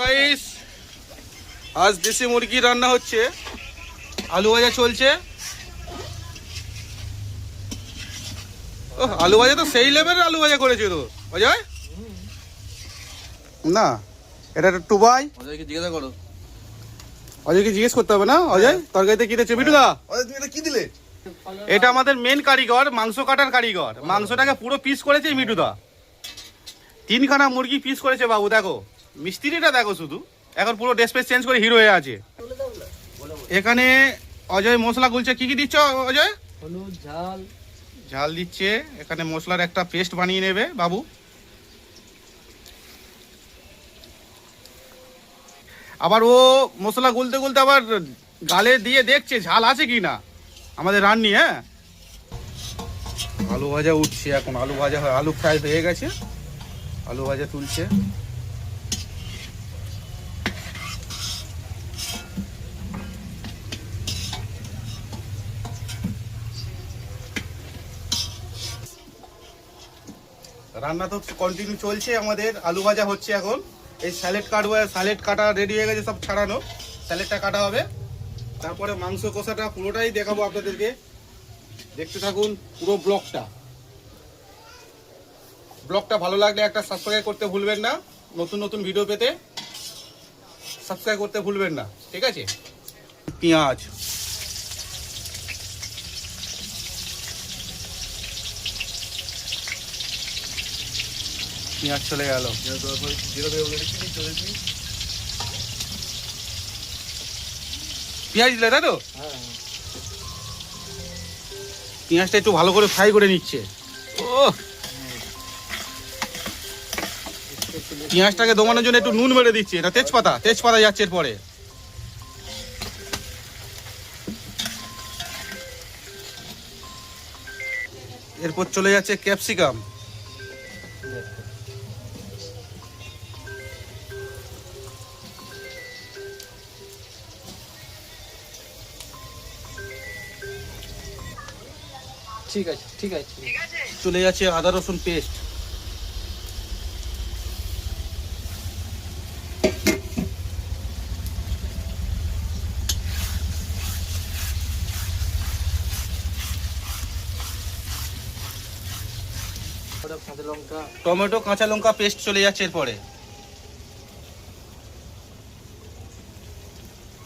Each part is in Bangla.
গাইস, আজ দেশি মুরগি রান্না হচ্ছে, আলু ভাজা চলছে। আলু ভাজা তো সেই লেভেলের আলু ভাজা করেছে তো অজয়। না, এটা একটা টুবাই। অজয়কে জিজ্ঞাসা করো। অজয়কে জিজ্ঞেস করতে হবে না। অজয় তরকারিতে কি দিচ্ছে? বিটুদা, অজয় তুমি এটা কি দিলে? এটা আমাদের মেন কারিগর, মাংস কাটার কারিগর। মাংসটাকে পুরো পিস করেছে মিটুদা। 3খানা মুরগি পিস করেছে বাবু। দেখো মিস্ত্রিটা দেখো শুধু, এখন পুরো ড্রেস ফেস চেঞ্জ করে হিরো হয়ে আছে। এখানে অজয় মশলা গুলছে। কি কি দিচ্ছ অজয়? হলুদ, ঝাল ঝাল দিচ্ছে। এখানে মশলার একটা পেস্ট বানিয়ে নেবে বাবু। আবার ও মশলা গুলতে গুলতে আবার গালে দিয়ে দেখছে ঝাল আছে কি না আমাদের রান্নি। হ্যাঁ, আলু ভাজা উঠছে এখন। আলু ভাজা আলু ফ্রাই হয়ে গেছে, আলু ভাজা তুলছে। রান্না তো কন্টিনিউ চলছে আমাদের। আলু ভাজা হচ্ছে এখন। এই স্যালেড কাটবো, স্যালেড কাটা রেডি হয়ে গেছে, সব ছাড়ানো। স্যালেডটা কাটা হবে, তারপরে মাংস কষাটা পুরোটাই দেখাবো আপনাদেরকে। দেখতে থাকুন পুরো ব্লগটা ভালো লাগলে একটা সাবস্ক্রাইব করতে ভুলবেন না। নতুন নতুন ভিডিও পেতে সাবস্ক্রাইব করতে ভুলবেন না, ঠিক আছে? পেঁয়াজ, পেঁয়াজ চলে গেল। পেঁয়াজ দিলে তাই তো? পেঁয়াজটা একটু ভালো করে ফ্রাই করে নিচ্ছে। ও, পেঁয়াজটাকে দমানোর জন্য একটু নুন মেরে দিচ্ছে। এটা তেজপাতা যাচ্ছে এরপরে। এরপর চলে যাচ্ছে ক্যাপসিকাম। ঠিক আছে, ঠিক আছে। চলে যাচ্ছে আদা রসুন পেস্ট। কাঁচা লঙ্কা, টমেটো কাঁচা লঙ্কা পেস্ট চলে যাচ্ছে এরপরে।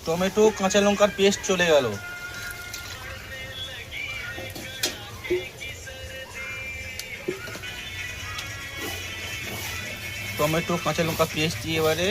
টমেটো কাঁচা লঙ্কার পেস্ট চলে গেল। টমেটো কাঁচা লঙ্কা পেস্ট দিয়ে এবারে